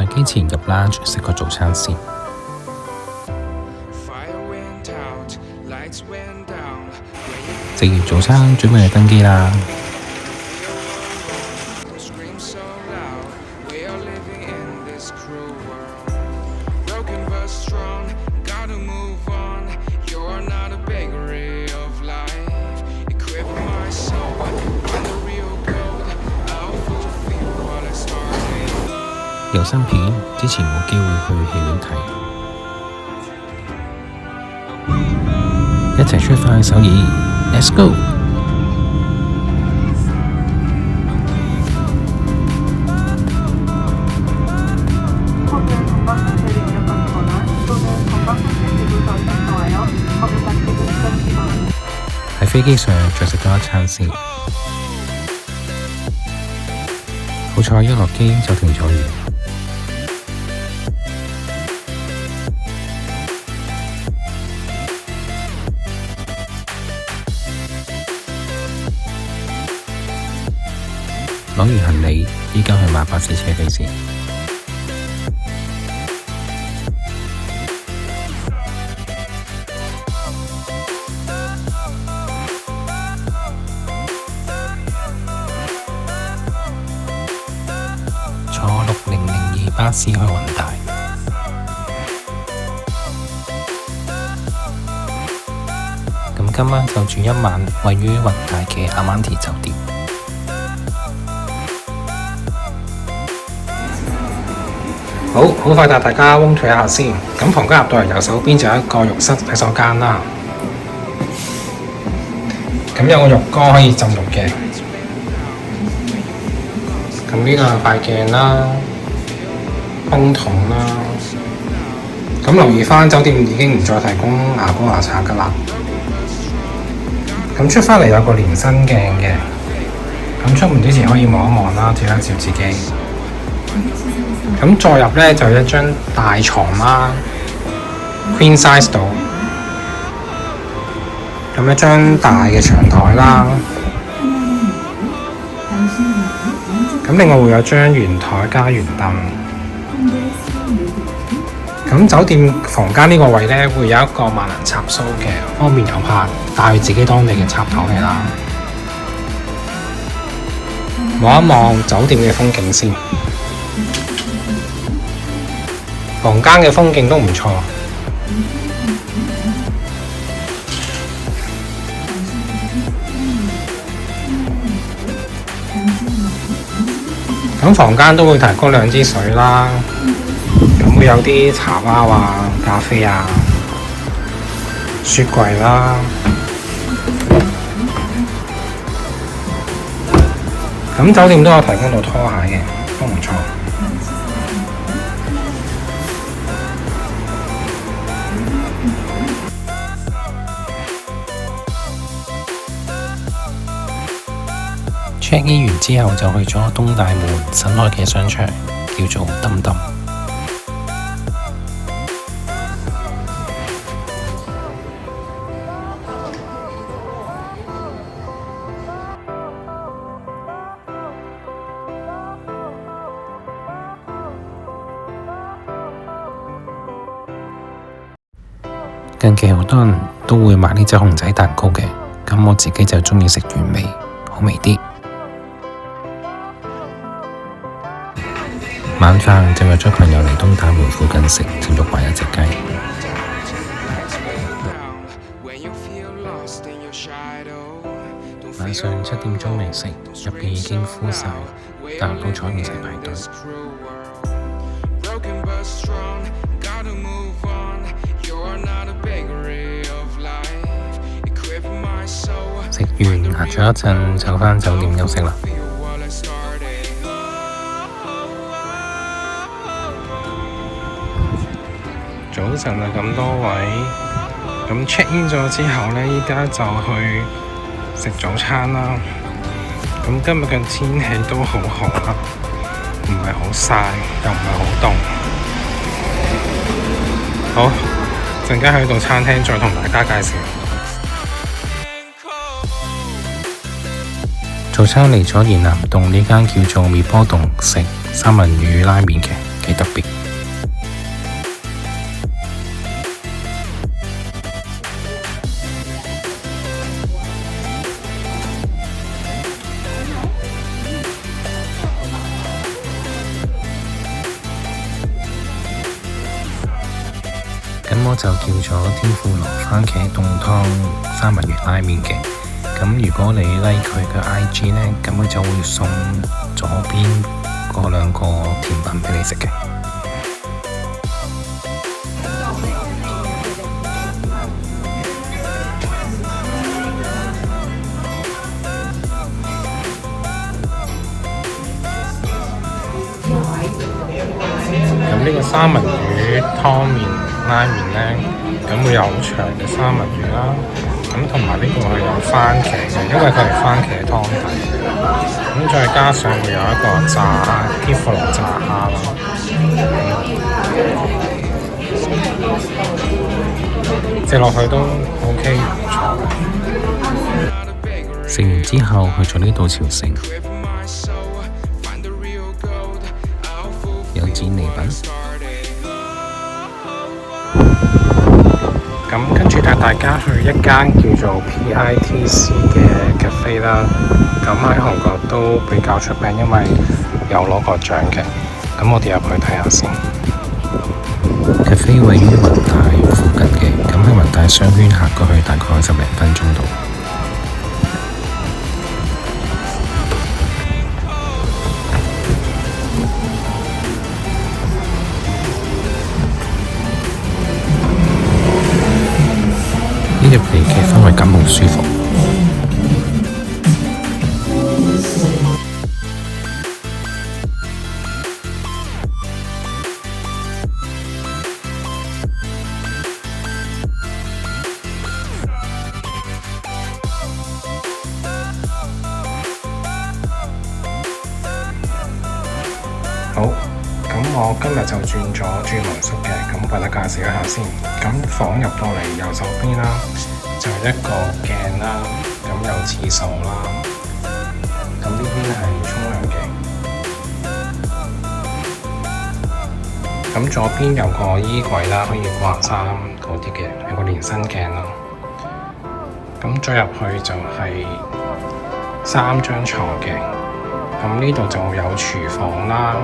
上機前入 lounge 食個早餐先。食完早餐，準備去登機啦。有新片之前冇機會去戲院睇，一齊出發去首爾 ，Let's go！喺飛機上再食多一餐先，好彩一落機就停咗雨。攞完行李，依家去買巴士車飛先。坐6002巴士去弘大。咁今晚就住一晚位於弘大嘅阿曼提酒店。好快帶大家溫退一下先。咁房間入到嚟右手邊就有一個浴室洗手間啦。咁有個浴缸可以浸浴嘅。咁呢個係塊鏡啦、泵筒啦。咁留意返酒店已經唔再提供牙膏牙刷㗎啦。咁出返嚟有個連身鏡嘅。咁出門之前可以望一望啦，照一照自己。咁再入呢，就有一張大床啦 ，Queen size 度，咁一張大嘅長台啦，咁另外會有張圓台加圓凳。咁酒店房間呢個位呢，會有一個萬能插蘇嘅，方便遊客帶去自己當地嘅插頭嚟啦。望一望酒店嘅風景先。房間嘅風景都唔錯，咁房間都會提供2支水啦，咁會有啲茶包啊、咖啡啊、雪櫃啦，咁酒店都有提供到拖鞋嘅，都唔錯。check in 完之後就去咗東大門新開嘅商場，叫做氹氹。近期好多人都會買呢隻熊仔蛋糕嘅，咁我自己就鍾意食原味，好味啲。晚飯就約咗朋友嚟東大門附近食條肉丸一隻雞。晚上7點鐘嚟食，入邊已經敷晒，但好彩唔使排隊。食完行咗一陣，就返酒店休息啦。早晨啊，咁多位，咁 check in 咗之後呢，依家就去食早餐啦。咁今日嘅天氣都好好啦，唔係好曬，又唔係好凍。好，陣間去到餐廳再同大家介紹。早餐嚟咗延南洞呢間叫做滅波洞食三文魚拉麵嘅。幾特別。咁我就叫咗天婦羅番茄凍湯三文魚拉麵嘅。咁如果你 like 佢嘅 IG 呢，咁佢就會送左邊嗰兩個甜品俾你食嘅。咁呢個三文魚湯麵拉麵呢，咁會有好長嘅三文魚啦，咁同埋呢個係有番茄嘅，因為佢係番茄湯底，咁再加上會有一個炸天婦羅炸蝦啦，食落去都 OK 唔錯嘅。食完之後去咗呢度朝聖，有展利品。咁跟住帶大家去一間叫做 PITC 嘅 cafe 啦。咁喺韓國都比較出名，因為有攞過獎嘅。咁我哋入去睇下先。cafe 位於弘大附近嘅，咁喺弘大商圈行過去大概10零分鐘度。呢入嚟嘅氛圍感好舒服。好，咁我今日就轉咗住民宿嘅，咁為大家介紹一下先。咁房入到嚟右手邊啦，就一個鏡啦，咁有廁所啦，咁呢邊係沖涼嘅。咁左邊有個衣櫃啦，可以掛衫嗰啲嘅，有個連身鏡啦。咁再入去就係3張床嘅，咁呢度就有廚房啦，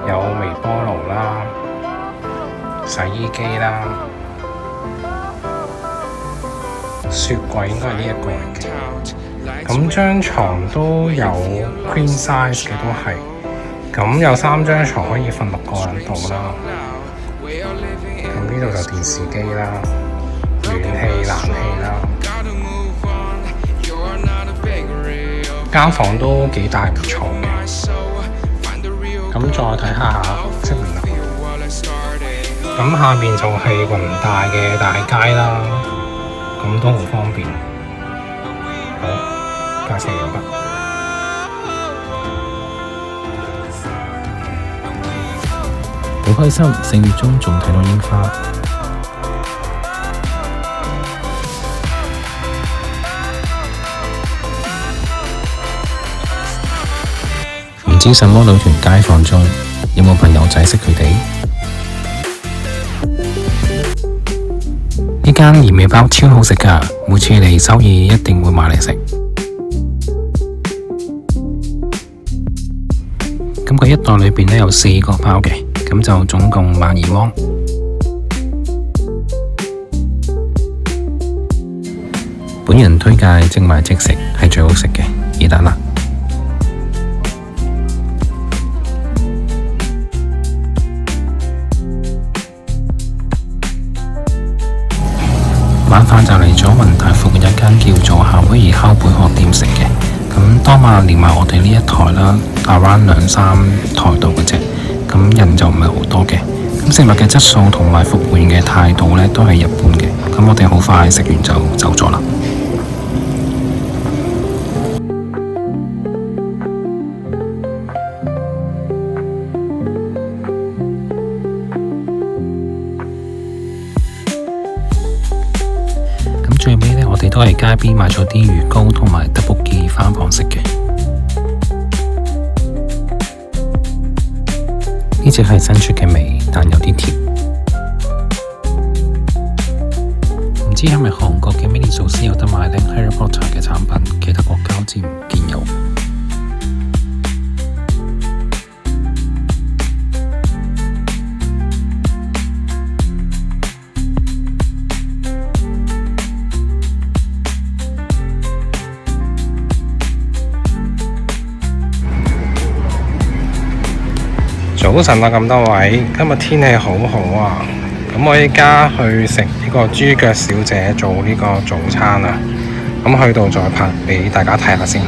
有微波爐啦，洗衣機啦，雪櫃應該係呢一個嚟嘅。咁張床都有 queen size 嘅都係，咁有3張床可以瞓6個人度啦。咁呢度就電視機啦、暖氣、冷氣啦。間房都幾大唔錯嘅。咁再睇下出面啦。咁下面就係弘大嘅大街啦，咁都好方便。好，介紹完畢。好開心，4月中仲睇到櫻花。唔知什麼女團街坊中有冇朋友仔識佢哋？呢間鹽味包超好食㗎，每次嚟首爾一定會買嚟食。咁佢一袋裏邊有4個包嘅，咁就總共12嚤。本人推介即買即食係最好食嘅，熱辣辣。晚飯就嚟咗弘大附近一間叫做夏威夷烤貝殼店食嘅，咁當晚連埋我哋呢一台啦 ，around 2-3台度嘅啫，咁人就唔係好多嘅，咁食物嘅質素同埋服務員嘅態度呢都係一般嘅，咁我哋好快食完就走咗啦。最尾呢，我哋都喺街邊買咗啲魚糕同埋떡볶이返房食嘅。呢隻係新出嘅味，但有啲甜。唔知係咪韓國嘅 mini 壽司有得買呢？ Harry Potter 嘅產品，其他國家好似唔見有。早晨啊，咁多位，今日天氣好好啊！咁我依家去食呢個豬腳小姐做呢個早餐啊！咁去到再拍俾大家睇下先。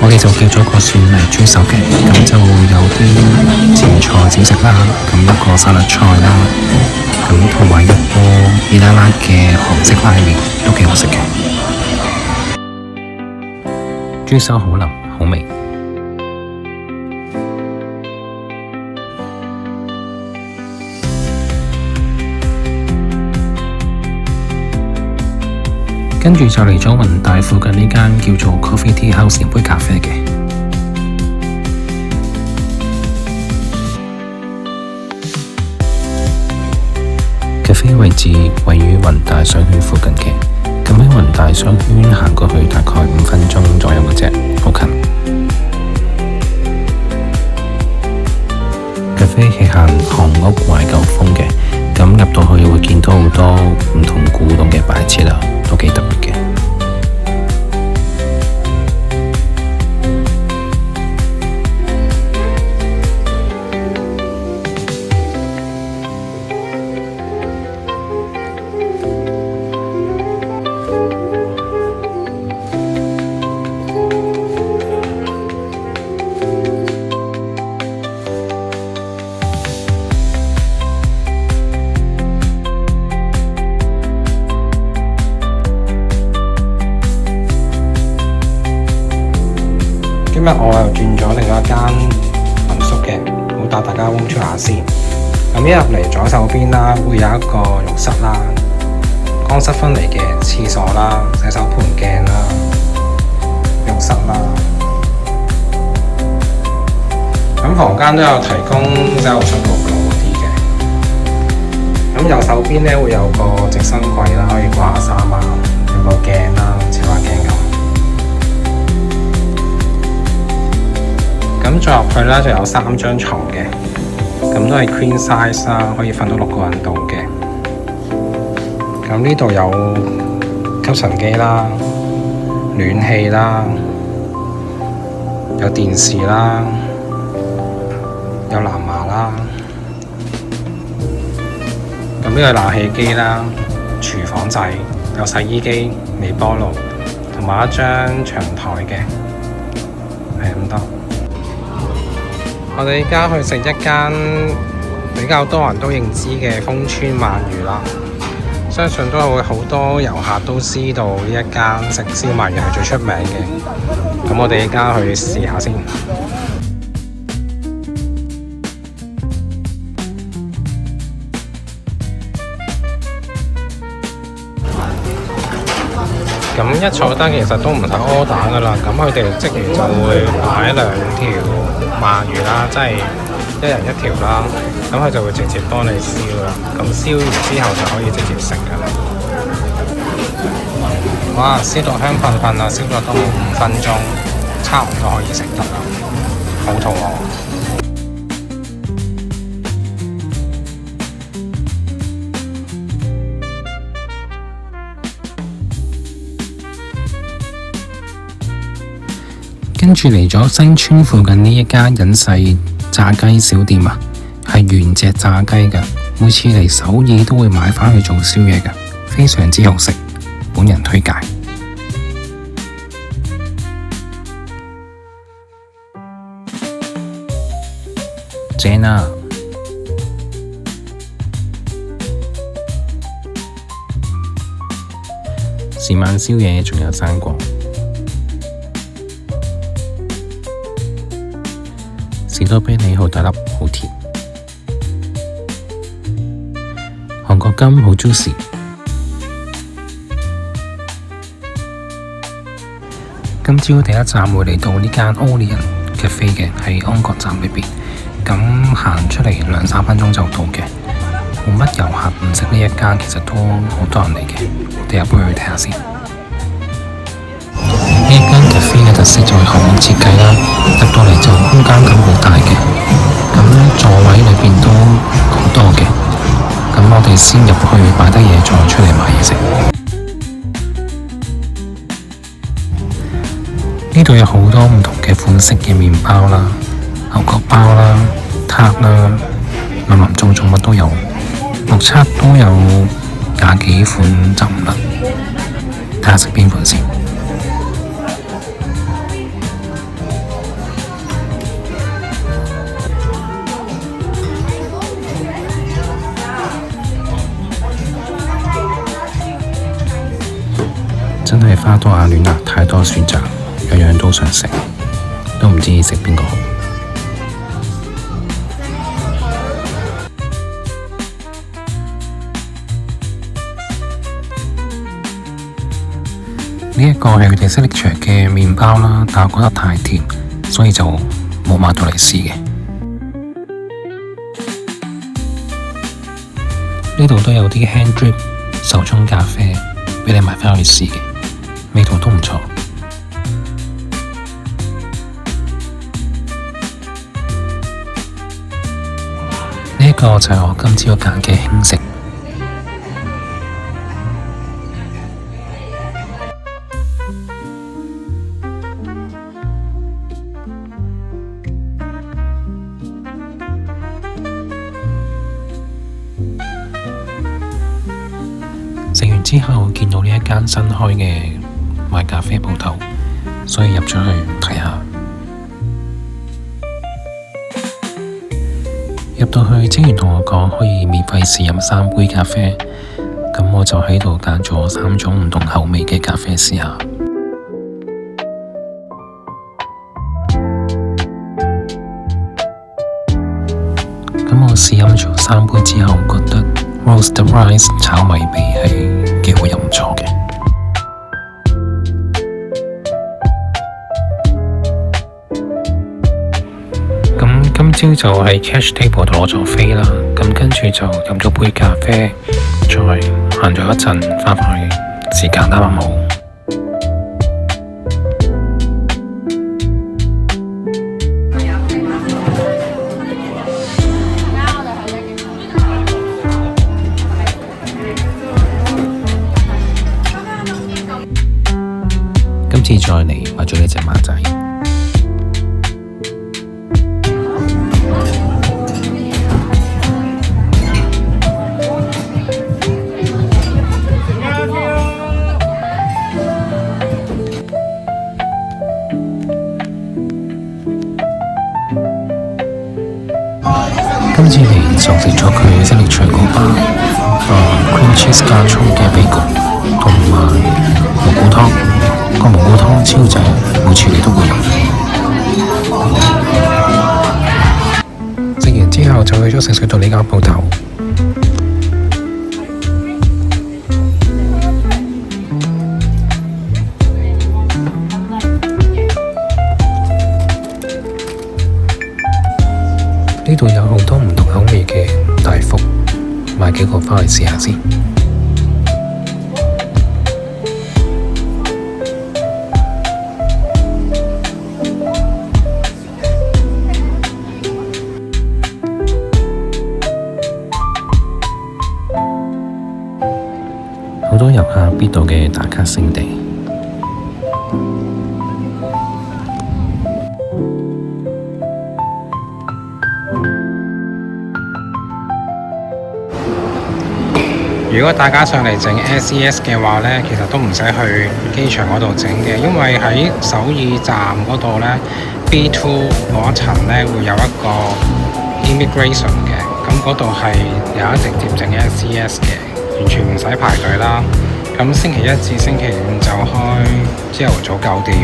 我哋就叫咗個蒜泥豬手嘅，咁就有啲前菜小食啦，咁一個沙律菜啦，咁同埋一個熱辣辣嘅韓式拉麵都幾好食嘅。豬手好腍好味。跟住就嚟咗雲大附近呢間叫做 Coffee Tea House 飲杯咖啡嘅。咖啡位置位於雲大商圈附近嘅，咁喺雲大商圈行過去大概5分鐘左右嘅啫，好近。咖啡係行韓屋懷舊風嘅，咁入到去會見到好多唔同古董嘅擺設啦，都幾特別嘅。今日我又轉咗另一間民宿嘅，好帶大家 room tour 下先。咁一入嚟左手邊啦，會有一個浴室啦，乾濕分離嘅廁所啦、洗手盆鏡啦、浴室啦。咁房間都有提供洗頭水、沐浴露嗰啲嘅。咁右手邊咧會有個直身櫃啦，可以掛下衫啊，有個鏡啦，超下鏡咁。咁再入去咧就有3張床嘅，咁都係 queen size 啦，可以瞓到6個人度嘅。咁呢度有吸塵機啦、暖氣啦、有電視啦、有藍牙啦。咁呢個冷氣機啦、廚房仔、有洗衣機、微波爐，同埋一張長台嘅，係咁多。我哋而家去食一間比較多人都認知嘅豐川鰻魚啦，相信都會好多遊客都知道呢一間食燒鰻魚係最出名嘅。咁我哋而家去試下先。咁一坐單其實都唔使order噶啦，咁佢哋職員就會擺2條鰻魚啦，即係1人1條啦，咁佢就會直接幫你燒啦，咁燒完之後就可以直接食噶啦。哇，燒到香噴噴啦，燒咗都5分鐘，差唔多可以食得啦，好肚餓。跟住嚟咗新村附近呢一間隱世炸雞小店啊，係原隻炸雞㗎，每次嚟首爾都會買返去做宵夜㗎，非常之好食，本人推介。正啊！時晚宵夜仲有生果。士多啤梨好大粒，好甜。韓國金好 juicy。今朝第一站會嚟到呢間 Orleans Cafe 嘅，喺安國站裏邊。咁行出嚟2-3分鐘就到嘅，冇乜遊客唔識呢一間，其實都好多人嚟嘅。我哋入去睇下先。呢一間 cafe 嘅特色就係後門設計啦，入到嚟就空間感好大嘅，咁座位裏邊都好多嘅。咁我哋先入去擺低嘢，再出嚟買嘢食。呢度有好多唔同嘅款式嘅麵包啦、牛角包啦、撻啦，林林總總乜都有，目測都有20幾款就唔啦。睇下食邊款先。真係花多眼亂啊！太多選擇，樣樣都想食，都唔知食邊個好。呢一個係佢哋 signature 嘅麵包啦，但我覺得太甜，所以就冇買到嚟試嘅。呢度都有啲 hand drip 手沖咖啡俾你買返去試嘅。味道都唔錯。呢一個就係我今朝揀嘅輕食。食完之後見到呢一間新開嘅賣咖啡鋪頭，所以入咗去睇下。入到去，職員同我講可以免費試飲3杯咖啡，咁我就喺度揀咗3種唔同口味嘅咖啡試下。咁我試飲咗3杯之後，覺得 Roasted Rice 炒米味係幾好飲，唔錯嘅。今朝就喺 cash table 度攞咗飛啦，咁跟住就飲咗杯咖啡，再行咗一陣返返去，時間啱啱好。今次再嚟買咗呢隻馬仔。今次嚟就食咗佢signature嗰包cream cheese 加葱嘅比焗，同埋蘑菇湯。個蘑菇湯超正，每次嚟都會飲。食完之後就去咗食到呢間鋪頭。呢度有好多唔同口味嘅大福，買幾個返嚟試下先。好多遊客必到嘅打卡勝地。如果大家上嚟整 SES 嘅話呢，其實都唔使去機場嗰度整嘅，因為喺首爾站嗰度呢 B2 嗰一層呢會有一個 immigration 嘅，咁嗰度係有一直接整 SES 嘅，完全唔使排隊啦。咁星期1至星期5就開朝頭早9點，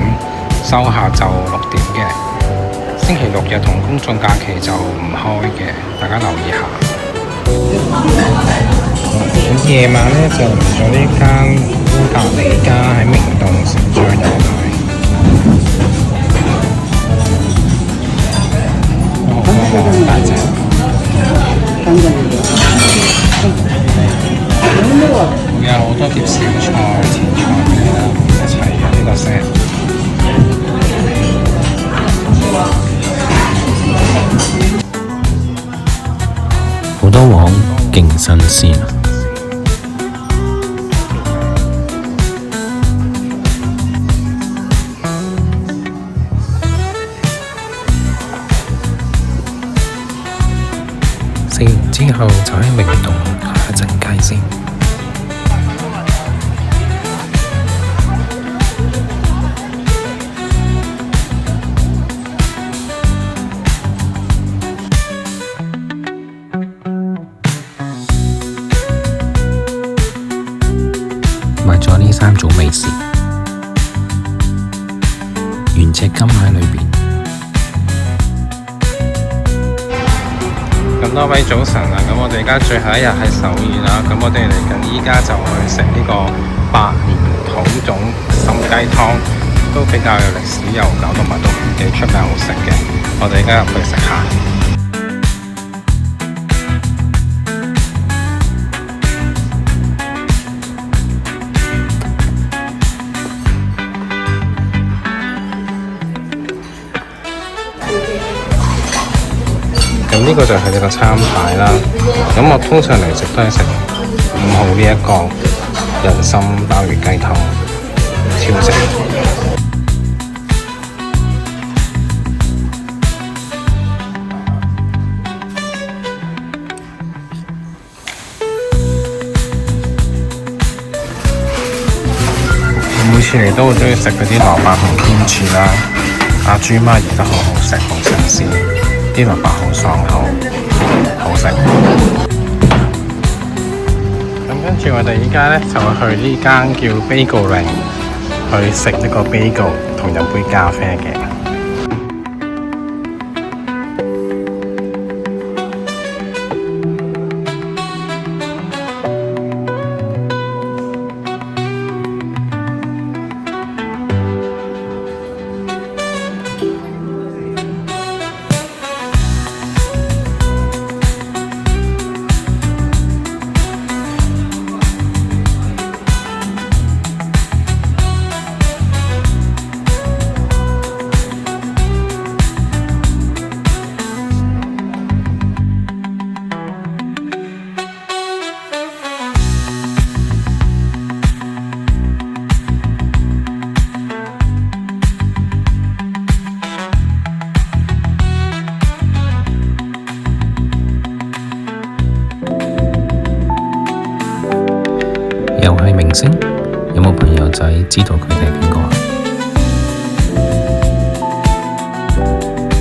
收下晝6點嘅。星期6日同公眾假期就唔開嘅，大家留意下。咁夜晚呢，就嚟咗呢間烏格里家喺明洞城再有賣。好大隻。會有好多碟小菜、前菜嘅一齊嘅呢個 set。好多黃勁新鮮。食完之後就喺明洞行一陣街先。買咗呢3種美食，原隻金喺裏邊。咁多位早晨啊！咁我哋而家最後一日喺首爾啦，咁我哋嚟緊依家就去食呢個百年土種參雞湯，都比較有歷史悠久，同埋都幾出名好食嘅。我哋而家入去食下。咁呢個就係佢哋個餐牌啦。咁我通常嚟食都係食5號呢一個人參鮑魚雞湯，超正。每次嚟都好中意食嗰啲蘿蔔同天柱啦，阿豬媽兒都好好食，好新鮮。啲蘿蔔好爽口，好食。咁跟住我哋依家咧就去呢間叫 Bageling 去食呢個 bagel 同飲杯咖啡嘅。又係明星，有冇朋友仔知道佢哋係邊個啊？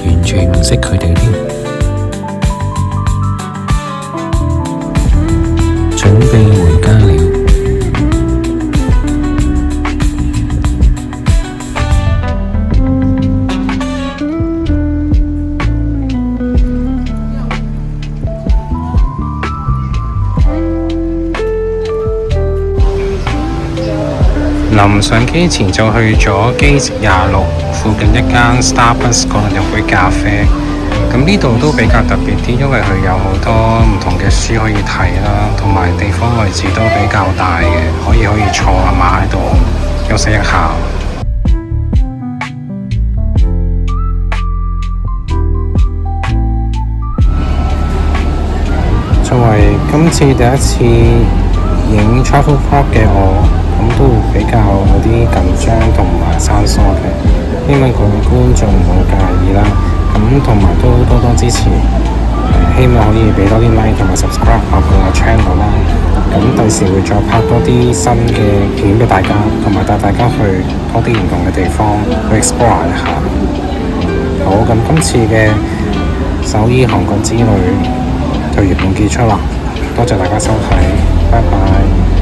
完全唔識佢哋添。準備回家了。臨上機前就去咗機直26附近一間 Starbucks 嗰度飲杯咖啡。咁呢度都比較特別啲，因為佢有好多唔同嘅書可以睇啦，同埋地方位置都比較大嘅，可以坐啊嘛喺度休息一下。作為今次第一次影 travel vlog 嘅我，咁都會比較有啲緊張同埋生疏嘅，希望各位觀眾唔好介意啦。咁同埋都多多支持，希望可以俾多啲 like 同埋 subscribe 我個 channel 啦。咁第時會再拍多啲新嘅片俾大家，同埋帶大家去多啲唔同嘅地方去 explore 一下。好，咁今次嘅首爾韓國之旅就圓滿結束啦，多謝大家收睇，拜拜。